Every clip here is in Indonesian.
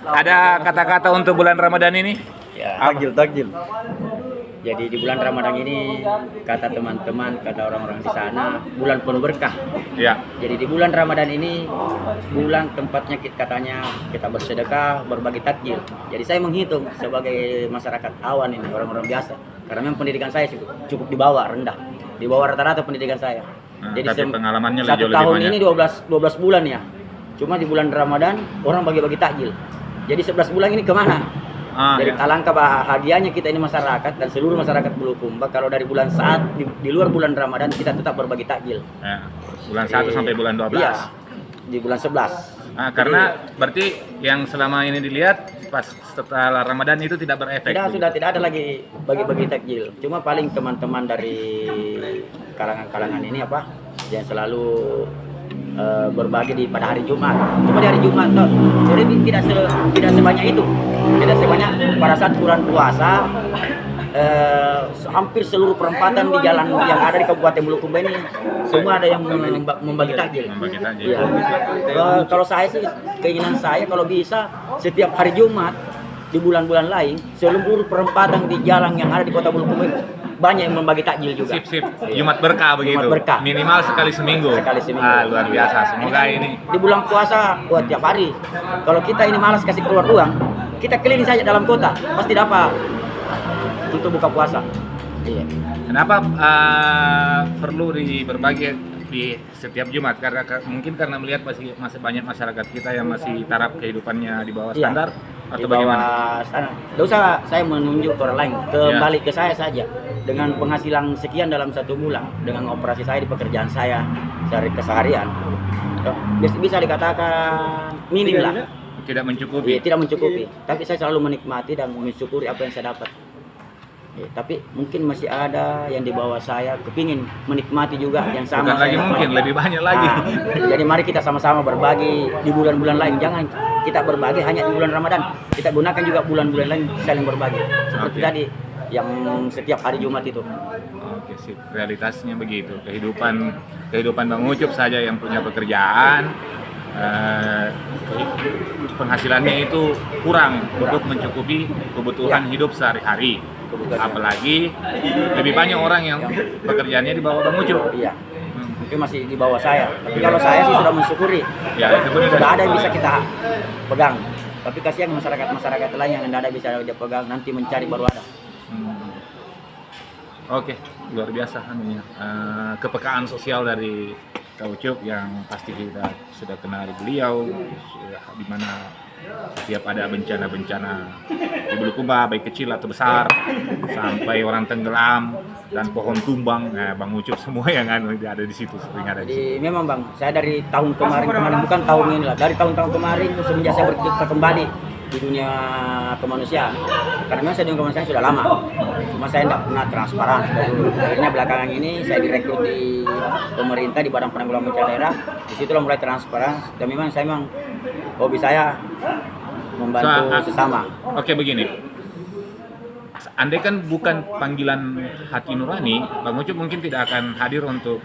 Ada kata-kata untuk bulan Ramadan ini? Ya, Takjil. jadi di bulan Ramadan ini kata teman-teman, kata orang-orang di sana, bulan penuh berkah. Ya. Jadi di bulan Ramadan ini bulan tempatnya katanya kita bersedekah, berbagi takjil. Jadi saya menghitung sebagai masyarakat awan ini, orang-orang biasa. Karena memang pendidikan saya cukup di bawah, rendah. Di bawah rata-rata pendidikan saya. Jadi tapi pengalamannya satu jauh lebih tahun banyak. ini 12 bulan ya. Cuma di bulan Ramadan orang bagi-bagi takjil. Jadi 11 bulan ini kemana? Jadi ya. alangkah bahagianya kita ini masyarakat dan seluruh masyarakat Bulukumba kalau dari bulan saat di luar bulan Ramadan kita tetap berbagi takjil. Ya. Bulan 1 sampai bulan 12. Iya, di bulan 11. Nah, karena berarti yang selama ini dilihat pas setelah Ramadan itu tidak berefek. Sudah tidak ada lagi bagi-bagi takjil. Cuma paling teman-teman dari kalangan-kalangan ini yang selalu berbagi pada hari Jumat. Cuma di hari Jumat toh. Jadi tidak sebanyak itu. Tidak sebanyak pada saat bulan puasa. Hampir seluruh perempatan di jalan yang ada di Kabupaten Bulukumba ini semua ada yang membagi takjil. Ya. Kalau saya sih keinginan saya kalau bisa setiap hari Jumat di bulan-bulan lain seluruh perempatan di jalan yang ada di Kota Bulukumba banyak yang membagi takjil juga. Sip. Jumat berkah begitu. Jumat berkah. Minimal sekali seminggu. Luar biasa. Semoga ini di bulan puasa buat tiap hari. Kalau kita ini malas kasih keluar uang, kita keliling saja dalam kota, pasti dapat untuk buka puasa. Iya. Kenapa perlu berbagi di setiap Jumat? Karena melihat masih banyak masyarakat kita yang masih taraf kehidupannya di bawah standar atau bagaimana? Tidak usah saya menunjuk ke orang lain, kembali ke saya saja. Dengan penghasilan sekian dalam 1 bulan, dengan operasi saya di pekerjaan saya dari keseharian, bisa dikatakan minim lah. Tidak mencukupi. Tidak mencukupi. Tapi saya selalu menikmati dan mensyukuri apa yang saya dapat. Tapi mungkin masih ada yang di bawah saya kepingin menikmati juga yang sama. Bukan lagi mungkin, lebih banyak lagi. Jadi mari kita sama-sama berbagi di bulan-bulan lain. Jangan kita berbagi hanya di bulan Ramadan. Kita gunakan juga bulan-bulan lain saling berbagi. Seperti tadi yang setiap hari Jumat itu. Oke, sip. Realitasnya begitu. Kehidupan Bang Ucup saja yang punya pekerjaan, penghasilannya itu kurang untuk mencukupi kebutuhan hidup sehari-hari. Apalagi lebih banyak orang yang pekerjaannya di bawah Bang Ucup. Iya. Itu masih di bawah saya. Tapi kalau saya sih sudah mensyukuri. Ya, itu benar. Sudah ada yang bisa kita pegang. Tapi kasihan masyarakat lain yang tidak ada bisa dia pegang, nanti mencari baru ada. Oke, luar biasa kepekaan sosial dari Kak Ucup yang pasti kita sudah kenal beliau, di mana setiap ada bencana-bencana di Bulukumba, baik kecil atau besar, sampai orang tenggelam dan pohon tumbang, Bang Ucup semua yang ada di situ, sering ada di situ. Jadi memang Bang, saya dari tahun kemarin bukan tahun ini lah, dari tahun-tahun kemarin semenjak saya berkita kembali di dunia kemanusiaan. Karena memang saya di dunia kemanusiaan sudah lama, cuma saya tidak pernah transparan. Akhirnya belakangan ini saya direkrut di pemerintah di Badan Penanggulangan Bencana Daerah. Di situlah mulai transparan dan memang hobi saya membantu sesama. Oke, begini. Andai kan bukan panggilan hati nurani, Bang Ucup mungkin tidak akan hadir untuk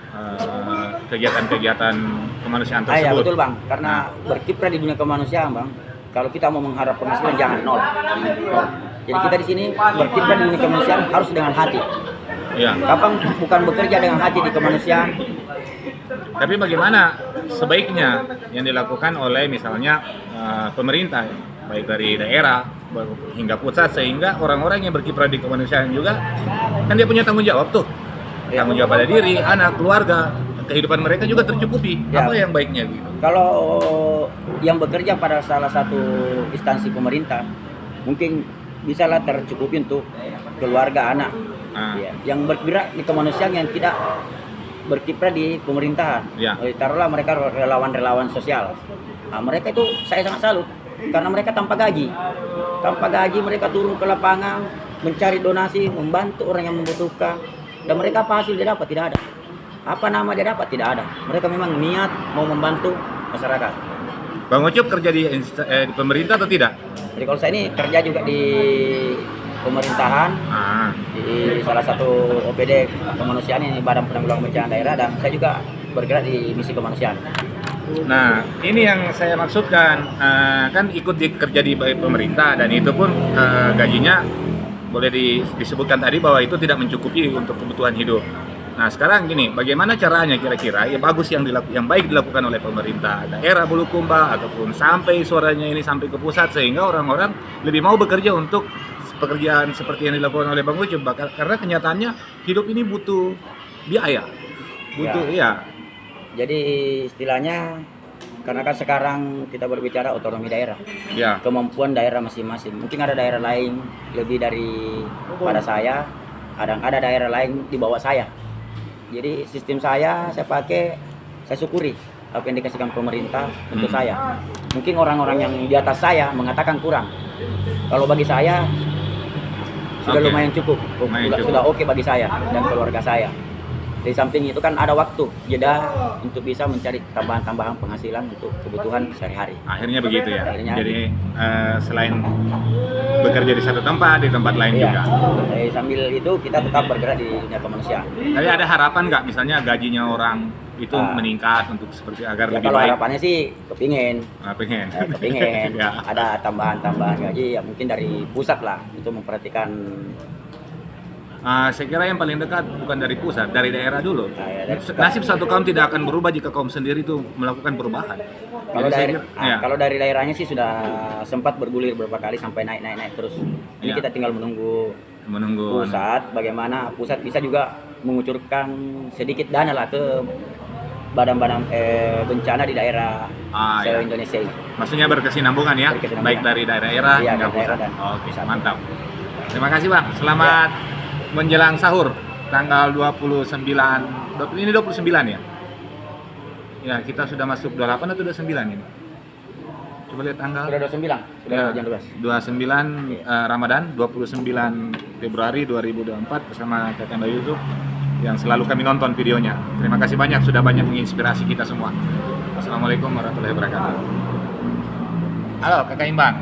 kegiatan-kegiatan kemanusiaan tersebut. Iya betul Bang, karena berkiprah di dunia kemanusiaan Bang. Kalau kita mau mengharap penghasilan jangan nol. Jadi kita di sini berkiprah di dunia kemanusiaan harus dengan hati. Ya. Kapan bukan bekerja dengan hati di kemanusiaan? Tapi bagaimana sebaiknya yang dilakukan oleh misalnya pemerintah, baik dari daerah hingga pusat, sehingga orang-orang yang berkiprah di kemanusiaan juga kan dia punya tanggung jawab tuh, tanggung jawab pada diri, anak, keluarga, kehidupan mereka juga tercukupi. Ya. Apa yang baiknya gitu? Kalau yang bekerja pada salah satu instansi pemerintah mungkin bisalah tercukupi untuk keluarga, anak. Ya. Yang bergerak di kemanusiaan yang tidak berkiprah di pemerintahan. Ya. Taruhlah mereka relawan-relawan sosial. Nah, mereka itu saya sangat salut karena mereka tanpa gaji mereka turun ke lapangan mencari donasi, membantu orang yang membutuhkan, dan mereka apa hasil dia dapat? Tidak ada. Apa nama dia dapat? Tidak ada. Mereka memang niat mau membantu masyarakat. Bang Ucup kerja di pemerintah atau tidak? Jadi kalau saya ini kerja juga di pemerintahan, di salah satu OPD kemanusiaan ini Badan Penanggulangan Bencana Daerah, dan saya juga bergerak di misi kemanusiaan. Nah, ini yang saya maksudkan. Kan ikut kerja di pemerintah dan itu pun gajinya boleh disebutkan tadi bahwa itu tidak mencukupi untuk kebutuhan hidup. Nah, sekarang gini, bagaimana caranya kira-kira yang bagus yang baik dilakukan oleh pemerintah daerah Bulukumba ataupun sampai suaranya ini sampai ke pusat sehingga orang-orang lebih mau bekerja untuk pekerjaan seperti yang dilakukan oleh Bang Ucup, karena kenyataannya hidup ini butuh biaya. Butuh ya. Jadi istilahnya karena kan sekarang kita berbicara otonomi daerah, Ya. kemampuan daerah masing-masing. Mungkin ada daerah lain lebih dari pada saya, ada daerah lain di bawah saya. Jadi sistem saya pakai, saya syukuri apa yang dikasihkan pemerintah untuk saya. Mungkin orang-orang yang di atas saya mengatakan kurang. Kalau bagi saya sudah lumayan cukup, sudah oke bagi saya dan keluarga saya. Di samping itu kan ada waktu jeda untuk bisa mencari tambahan-tambahan penghasilan untuk kebutuhan sehari-hari. Akhirnya begitu ya. Akhirnya. Jadi selain bekerja di satu tempat, di tempat lain juga. Sambil itu kita tetap bergerak di dunia kemanusiaan. Tapi ada harapan nggak misalnya gajinya orang itu meningkat untuk seperti agar Ya, lebih kalau baik? harapannya sih kepingin. Pengen. Ya. Ada tambahan gaji ya mungkin dari pusat lah untuk memperhatikan. Saya kira yang paling dekat bukan dari pusat, dari daerah dulu. Dari Nasib satu kaum tidak akan berubah jika kaum sendiri itu melakukan perubahan. Kalau dari daerahnya sih sudah sempat bergulir beberapa kali sampai naik terus. Ini Ya. kita tinggal menunggu pusat, bagaimana pusat bisa juga mengucurkan sedikit dana lah ke badan-badan bencana di daerah Indonesia ini. Maksudnya berkesinambungan ya, baik dari daerah Iya, hingga dari daerah pusat. dan Oke, pusat. mantap. Terima kasih Bang. Selamat menjelang sahur tanggal 29. Ini 29 ya? Ya, kita sudah masuk 28 atau 29 ini? Coba lihat tanggal. Sudah 29, sudah Ya, jam 12. 29 Ramadan 29 Februari 2024 bersama Kakak Mbak Yusuf yang selalu kami nonton videonya. Terima kasih banyak sudah banyak menginspirasi kita semua. Assalamualaikum warahmatullahi wabarakatuh. Halo Kakak Imbang.